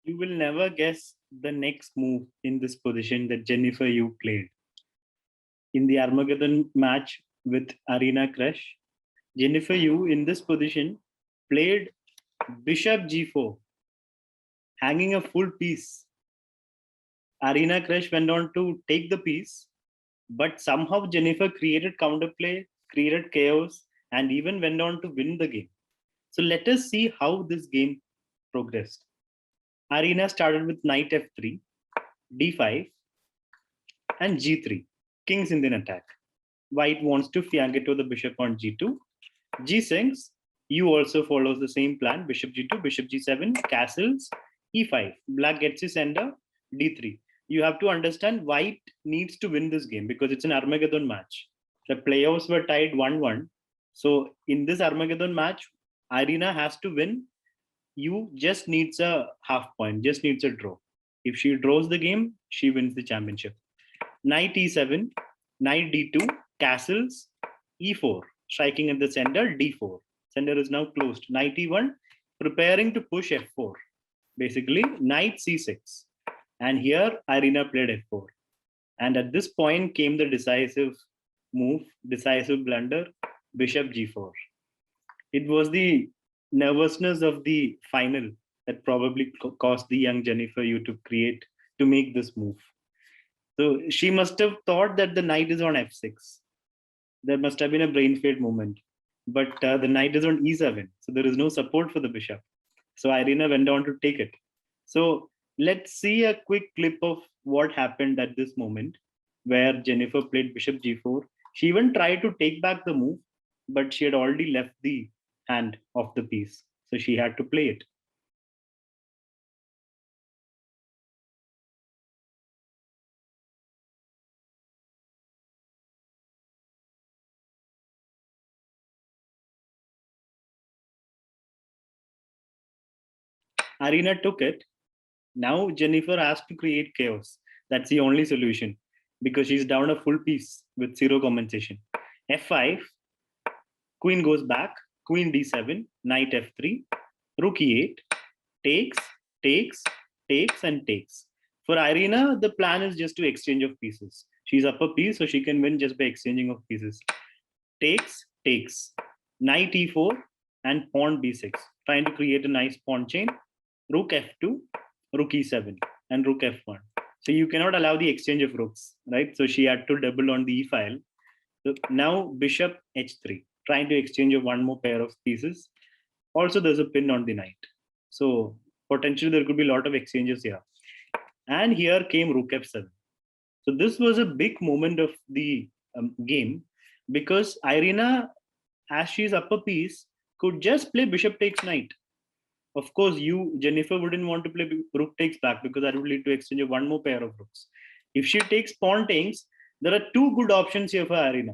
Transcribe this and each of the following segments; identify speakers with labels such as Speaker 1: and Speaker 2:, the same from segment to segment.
Speaker 1: You will never guess the next move in this position that Jennifer Yu played. In the Armageddon match with Arina Krush, Jennifer Yu in this position played Bishop G4, hanging a full piece. Arina Krush went on to take the piece, but somehow Jennifer created counterplay, created chaos, and even went on to win the game. So let us see how this game progressed. Arina started with knight f3, d5, and g3. King's Indian attack. White wants to fianchetto the bishop on g2. g6, you also follows the same plan. Bishop g2, bishop g7, castles, e5. Black gets his ender, d3. You have to understand white needs to win this game because it's an Armageddon match. The playoffs were tied 1-1. So in this Armageddon match, Irina has to win. You just needs a half point, just needs a draw. If she draws the game, she wins the championship. Knight e7, knight d2, castles, e4, striking at the center, d4. Center is now closed. Knight e1, preparing to push f4. Basically, knight c6. And here, Irina played f4. And at this point came the decisive move, decisive blunder, bishop g4. It was the nervousness of the final that probably caused the young Jennifer Yu to make this move. So she must have thought that the knight is on f6. There must have been a brain fade moment. But the knight is on e7. So there is no support for the bishop. So Irina went on to take it. So let's see a quick clip of what happened at this moment where Jennifer played bishop g4. She even tried to take back the move, but she had already left the hand of the piece. So she had to play it. Arena took it. Now Jennifer has to create chaos. That's the only solution because she's down a full piece with zero compensation. f5, queen goes back, queen d7, knight f3, rook e8, takes, takes, takes, and takes. For Irina, the plan is just to exchange of pieces. She's up a piece, so she can win just by exchanging of pieces. Takes, takes, knight e4, and pawn b6, trying to create a nice pawn chain. Rook f2, rook e7, and rook f1. So you cannot allow the exchange of rooks, right? So she had to double on the e file. So now bishop h3, trying to exchange of one more pair of pieces. Also, there's a pin on the knight. So potentially there could be a lot of exchanges here. And here came rook f7. So this was a big moment of the game because Irina, as she's up a piece, could just play bishop takes knight. Of course, you, Jennifer, wouldn't want to play rook takes back because that would lead to exchange of one more pair of rooks. If she takes pawn takes, there are two good options here for Irina.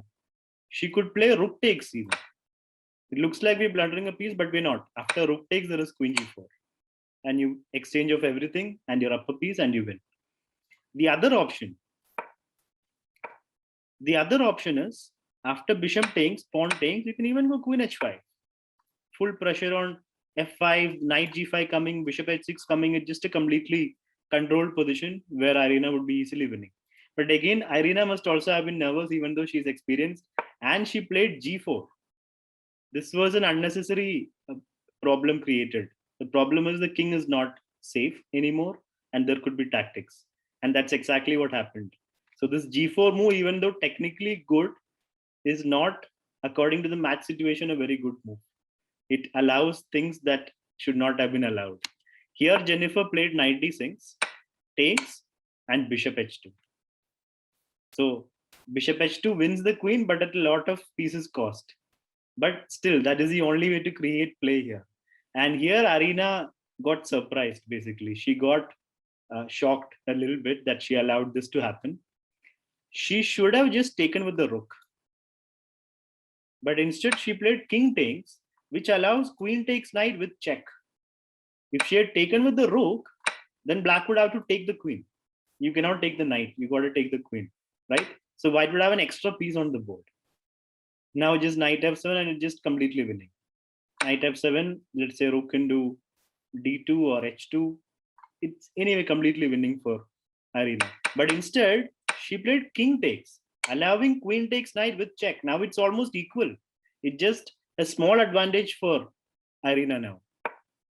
Speaker 1: She could play rook takes even. It looks like we're blundering a piece, but we're not. After rook takes, there is queen g4. And you exchange of everything and you're up a piece and you win. The other option is after bishop takes, pawn takes, you can even go queen h5. Full pressure on f5, knight g5 coming, bishop h6 coming. It's just a completely controlled position where Irina would be easily winning. But again, Irina must also have been nervous even though she's experienced. And she played g4. This was an unnecessary problem created. The problem is the king is not safe anymore and there could be tactics. And that's exactly what happened. So this g4 move, even though technically good, is not, according to the match situation, a very good move. It allows things that should not have been allowed. Here, Jennifer played knight d6, takes, and bishop h2. So bishop h2 wins the queen, but at a lot of pieces cost. But still, that is the only way to create play here. And here, Irina got surprised, basically. She got shocked a little bit that she allowed this to happen. She should have just taken with the rook. But instead, she played king takes, which allows queen takes knight with check. If she had taken with the rook, then black would have to take the queen. You cannot take the knight. You got to take the queen, right? So white would have an extra piece on the board. Now just knight f7 and it's just completely winning. Knight f7, let's say rook can do d2 or h2. it's anyway completely winning for Irina. But instead, she played king takes, allowing queen takes knight with check. Now it's almost equal. It's just a small advantage for Irina now.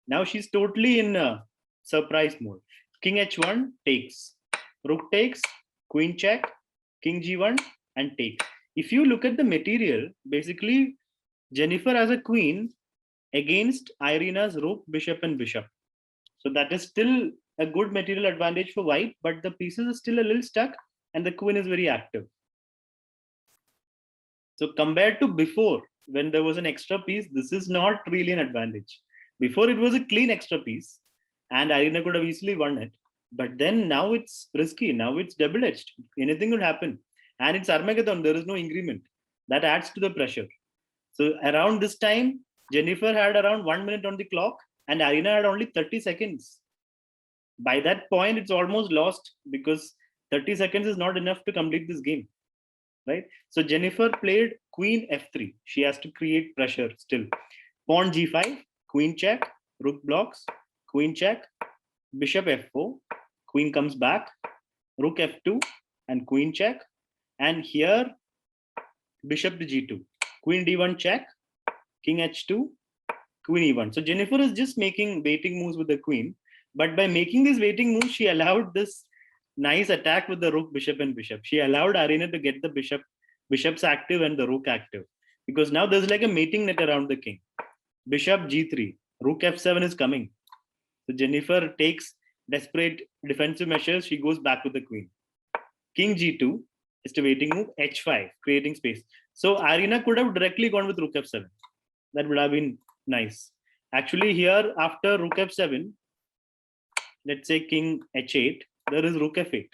Speaker 1: Now she's totally in surprise mode. King h1 takes, rook takes, queen check, king g1, and takes. If you look at the material, basically Jennifer as a queen against Irina's rook, bishop, and bishop. So that is still a good material advantage for white, but the pieces are still a little stuck and the queen is very active. So compared to before, when there was an extra piece, this is not really an advantage. Before it was a clean extra piece and Irina could have easily won it. But then now it's risky. Now it's double-edged. Anything could happen. And it's Armageddon. There is no agreement. That adds to the pressure. So around this time, Jennifer had around 1 minute on the clock and Irina had only 30 seconds. By that point, it's almost lost because 30 seconds is not enough to complete this game. Right? So Jennifer played queen f3. She has to create pressure still. Pawn g5, queen check, rook blocks, queen check, bishop f4, queen comes back, rook f2, and queen check. And here, bishop to g2, queen d1 check, king h2, queen e1. So Jennifer is just making waiting moves with the queen. But by making these waiting moves, she allowed this nice attack with the rook, bishop, and bishop. She allowed Irina to get the bishops active and the rook active. Because now there's like a mating net around the king. Bishop g3, rook f7 is coming. So Jennifer takes desperate defensive measures. She goes back with the queen. King g2 is a waiting move. h5, creating space. So Irina could have directly gone with rook f7. That would have been nice. Actually, here after rook f7, let's say king h8, there is rook f8.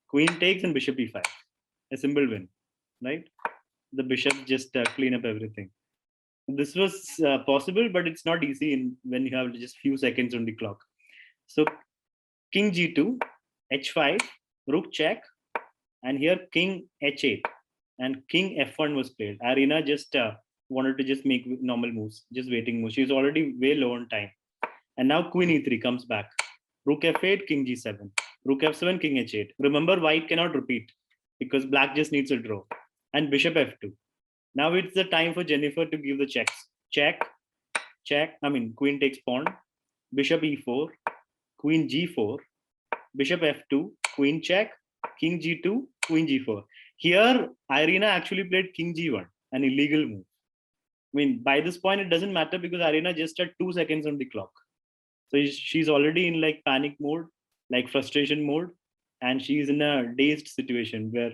Speaker 1: Queen takes and bishop e5. A simple win, right? The bishop just clean up everything. This was possible, but it's not easy when you have just few seconds on the clock. So king g2, h5, rook check, and here king h8 and king f1 was played. Irina just wanted to just make normal moves, just waiting moves. She's already way low on time. And now queen e3 comes back. Rook f8, king g7. Rook f7, king h8. Remember, white cannot repeat because black just needs a draw. And bishop f2. Now it's the time for Jennifer to give the checks. Check, check. Queen takes pawn. Bishop e4, queen g4, bishop f2, queen check, king g2, queen g4. Here, Irina actually played king g1, an illegal move. By this point, it doesn't matter because Irina just had 2 seconds on the clock. So she's already in like panic mode, like frustration mode, and she's in a dazed situation where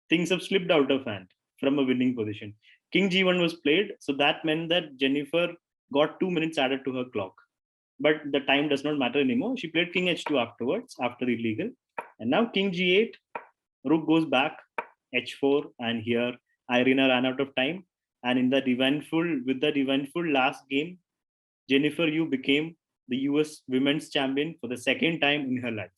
Speaker 1: things have slipped out of hand from a winning position. King g1 was played, so that meant that Jennifer got 2 minutes added to her clock. But the time does not matter anymore. She played king h2 afterwards, after the illegal. And now king g8, rook goes back, h4, and here Irina ran out of time. And with that eventful last game, Jennifer Yu became the US Women's Champion for the second time in her life.